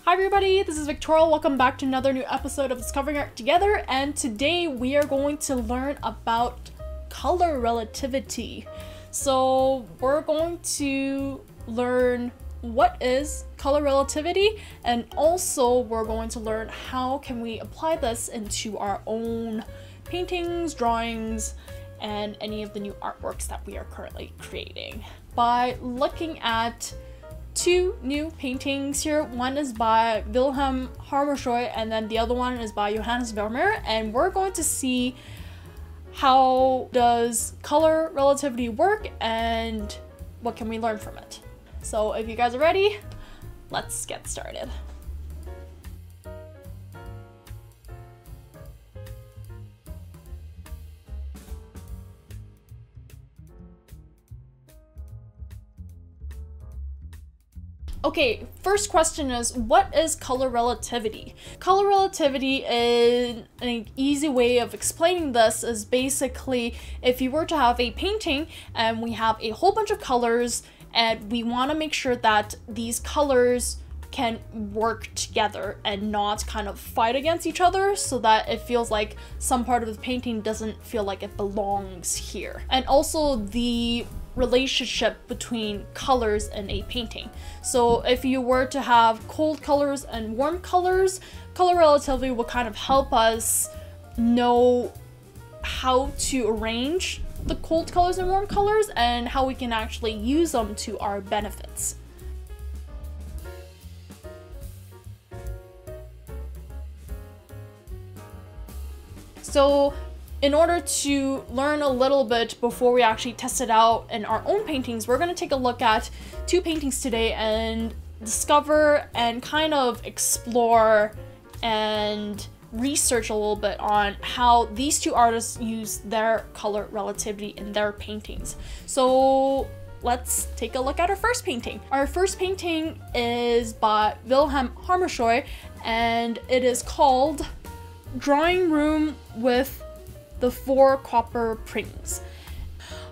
Hi everybody, this is Victoria. Welcome back to another new episode of Discovering Art Together, and today we are going to learn about color relativity. So we're going to learn what is color relativity, and also we're going to learn how can we apply this into our own paintings, drawings, and any of the new artworks that we are currently creating. By looking at two new paintings here. One is by Vilhelm Hammershøi and then the other one is by Johannes Vermeer, and we're going to see how does color relativity work and what can we learn from it. So if you guys are ready, let's get started. Okay, first question is, what is color relativity? Color relativity is an easy way of explaining this is basically if you were to have a painting and we have a whole bunch of colors and we want to make sure that these colors can work together and not kind of fight against each other so that it feels like some part of the painting doesn't feel like it belongs here. And also the relationship between colors in a painting. So if you were to have cold colors and warm colors, color relativity will kind of help us know how to arrange the cold colors and warm colors and how we can actually use them to our benefits. So in order to learn a little bit before we actually test it out in our own paintings, we're going to take a look at two paintings today and discover and kind of explore and research a little bit on how these two artists use their color relativity in their paintings. So let's take a look at our first painting. Our first painting is by Vilhelm Hammershøi and it is called Drawing Room with the 4 Copper Prings.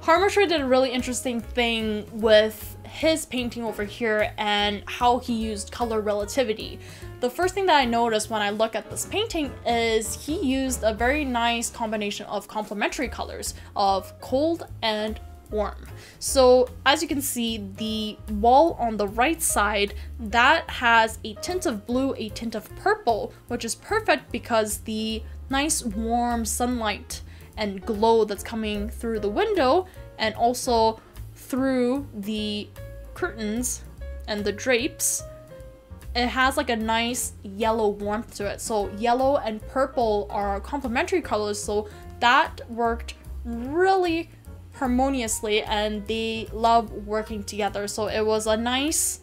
Hammershøi did a really interesting thing with his painting over here and how he used color relativity. The first thing that I noticed when I look at this painting is he used a very nice combination of complementary colors of cold and warm. So as you can see, the wall on the right side, that has a tint of blue, a tint of purple, which is perfect because the nice warm sunlight and glow that's coming through the window and also through the curtains and the drapes, it has like a nice yellow warmth to it. So yellow and purple are complementary colors, so that worked really harmoniously and they love working together. So it was a nice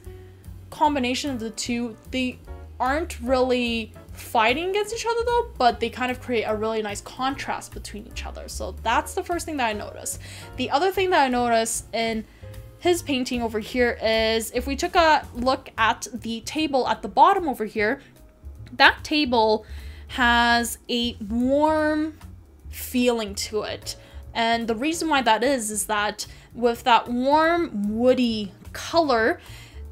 combination of the two. They aren't really fighting against each other though, but they kind of create a really nice contrast between each other. So that's the first thing that I noticed. The other thing that I noticed in his painting over here is if we took a look at the table at the bottom over here, that table has a warm feeling to it. And the reason why that is that with that warm woody color,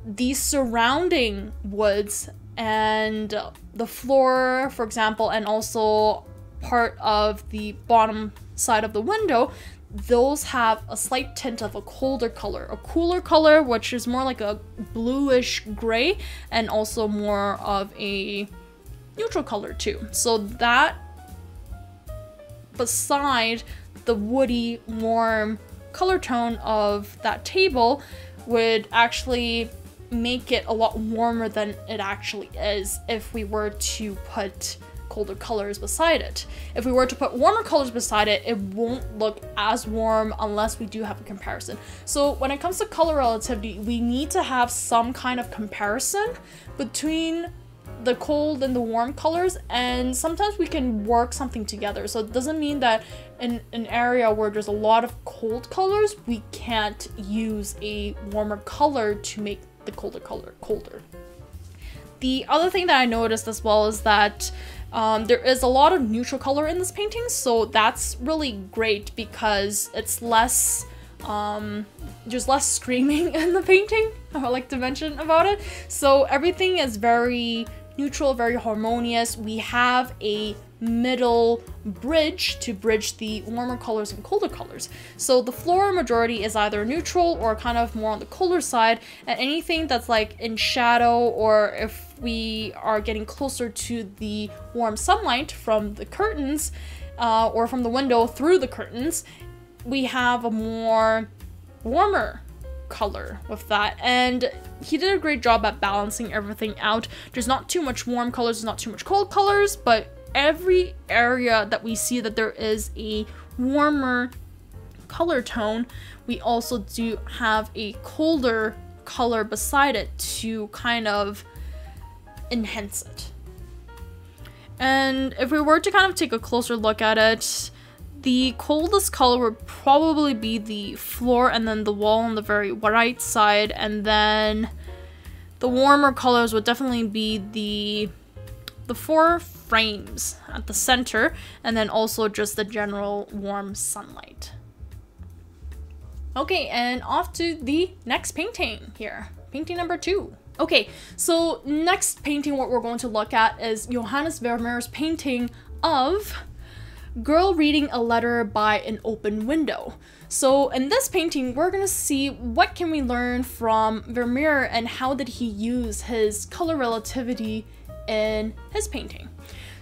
the surrounding woods and the floor, for example, and also part of the bottom side of the window, those have a slight tint of a colder color, a cooler color, which is more like a bluish gray, and also more of a neutral color too. So that, beside the woody, warm color tone of that table, would actually make it a lot warmer than it actually is if we were to put colder colors beside it. If we were to put warmer colors beside it, it won't look as warm unless we do have a comparison. So when it comes to color relativity, we need to have some kind of comparison between the cold and the warm colors, and sometimes we can work something together. So it doesn't mean that in an area where there's a lot of cold colors, we can't use a warmer color to make the colder color colder. The other thing that I noticed as well is that there is a lot of neutral color in this painting, so that's really great because it's less there's less screaming in the painting, I would like to mention about it. So everything is very neutral, very harmonious. We have a middle bridge to bridge the warmer colors and colder colors. So the floor majority is either neutral or kind of more on the colder side, and anything that's like in shadow, or if we are getting closer to the warm sunlight from the curtains or from the window through the curtains, we have a more warmer color with that. And he did a great job at balancing everything out. There's not too much warm colors, there's not too much cold colors, but every area that we see that there is a warmer color tone, we also do have a colder color beside it to kind of enhance it. And if we were to kind of take a closer look at it, the coldest color would probably be the floor, and then the wall on the very right side, and then the warmer colors would definitely be the four frames at the center, and then also just the general warm sunlight. Okay, and off to the next painting here. Painting number 2. Okay, so next painting what we're going to look at is Johannes Vermeer's painting of Girl Reading a Letter by an Open Window. So in this painting, we're gonna see what can we learn from Vermeer and how did he use his color relativity in his painting.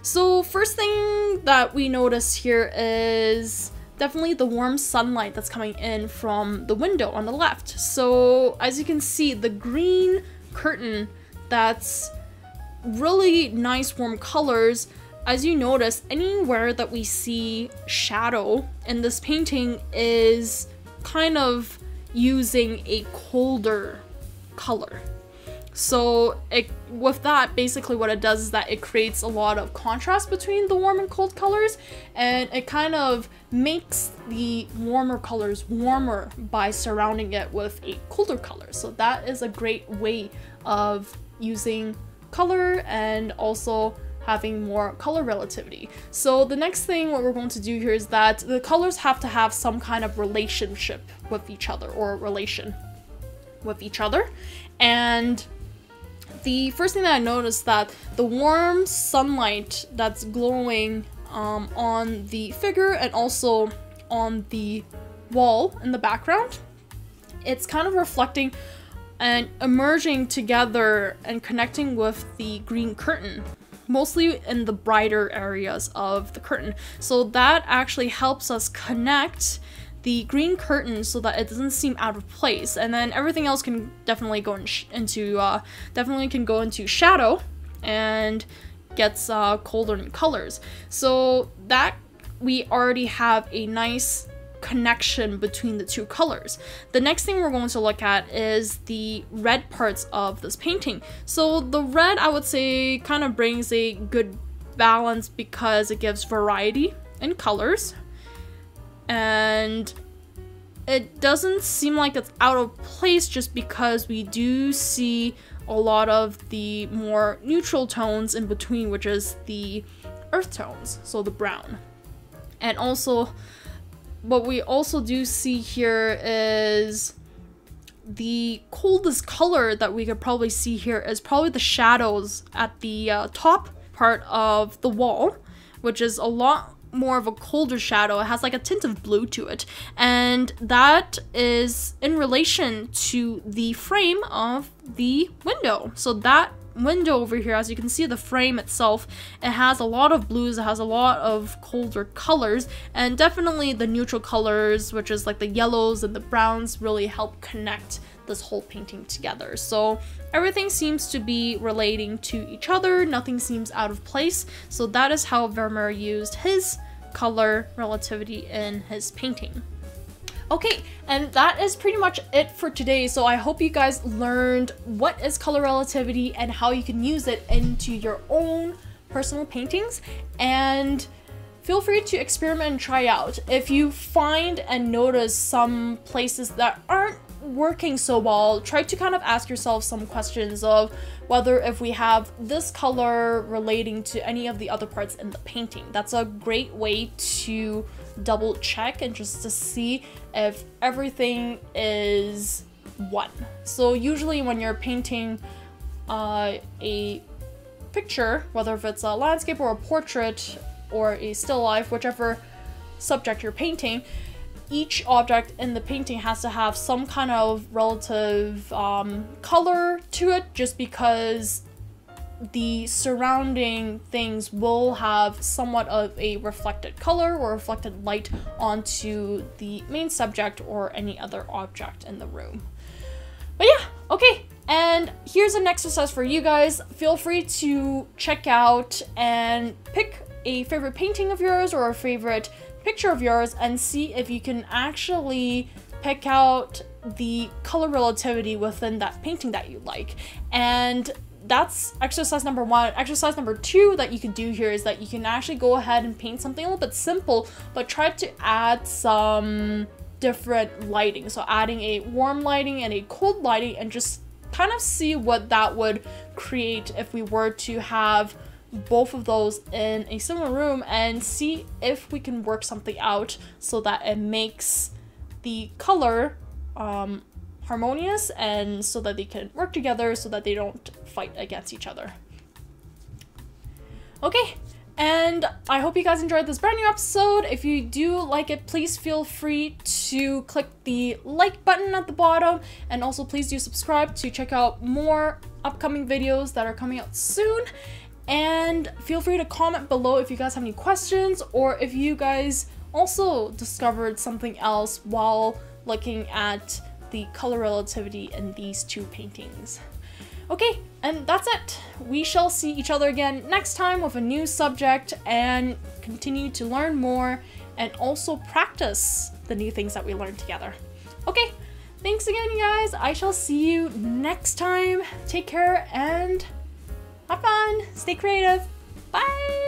So first thing that we notice here is definitely the warm sunlight that's coming in from the window on the left. So as you can see, the green curtain, that's really nice warm colors. As you notice, anywhere that we see shadow in this painting is kind of using a colder color. So with that, basically what it does is that it creates a lot of contrast between the warm and cold colors, and it kind of makes the warmer colors warmer by surrounding it with a colder color. So that is a great way of using color and also having more color relativity. So the next thing what we're going to do here is that the colors have to have some kind of relationship with each other, or relation with each other. And the first thing that I noticed, that the warm sunlight that's glowing on the figure and also on the wall in the background, it's kind of reflecting and emerging together and connecting with the green curtain, mostly in the brighter areas of the curtain. So that actually helps us connect the green curtain so that it doesn't seem out of place, and then everything else can definitely go into shadow and gets colder in colors. So that we already have a nice connection between the two colors. The next thing we're going to look at is the red parts of this painting. So the red, I would say, kind of brings a good balance because it gives variety in colors, and it doesn't seem like it's out of place just because we do see a lot of the more neutral tones in between, which is the earth tones, so the brown. And also what we also do see here is the coldest color that we could probably see here is probably the shadows at the top part of the wall, which is a lot more of a colder shadow. It has like a tint of blue to it, and that is in relation to the frame of the window. So that window over here, as you can see, the frame itself, it has a lot of blues, it has a lot of colder colors, and definitely the neutral colors, which is like the yellows and the browns, really help connect this whole painting together. So everything seems to be relating to each other, nothing seems out of place. So that is how Vermeer used his color relativity in his painting. Okay, and that is pretty much it for today. So I hope you guys learned what is color relativity and how you can use it into your own personal paintings, and feel free to experiment and try out. If you find and notice some places that aren't working so well, try to kind of ask yourself some questions of whether if we have this color relating to any of the other parts in the painting. That's a great way to double check and just to see if everything is one. So usually when you're painting a picture, whether if it's a landscape or a portrait or a still life, whichever subject you're painting, each object in the painting has to have some kind of relative color to it, just because the surrounding things will have somewhat of a reflected color or reflected light onto the main subject or any other object in the room. But yeah, okay. And here's an exercise for you guys. Feel free to check out and pick a favorite painting of yours or a favorite picture of yours and see if you can actually pick out the color relativity within that painting that you like. And that's exercise number 1. Exercise number 2 that you can do here is that you can actually go ahead and paint something a little bit simple, but try to add some different lighting. So adding a warm lighting and a cold lighting, and just kind of see what that would create if we were to have both of those in a similar room, and see if we can work something out so that it makes the color harmonious, and so that they can work together so that they don't fight against each other. Okay, and I hope you guys enjoyed this brand new episode. If you do like it, please feel free to click the like button at the bottom, and also please do subscribe to check out more upcoming videos that are coming out soon. And feel free to comment below if you guys have any questions, or if you guys also discovered something else while looking at the color relativity in these two paintings. Okay, and that's it. We shall see each other again next time with a new subject, and continue to learn more and also practice the new things that we learned together. Okay, thanks again, you guys. I shall see you next time. Take care and have fun. Stay creative. Bye.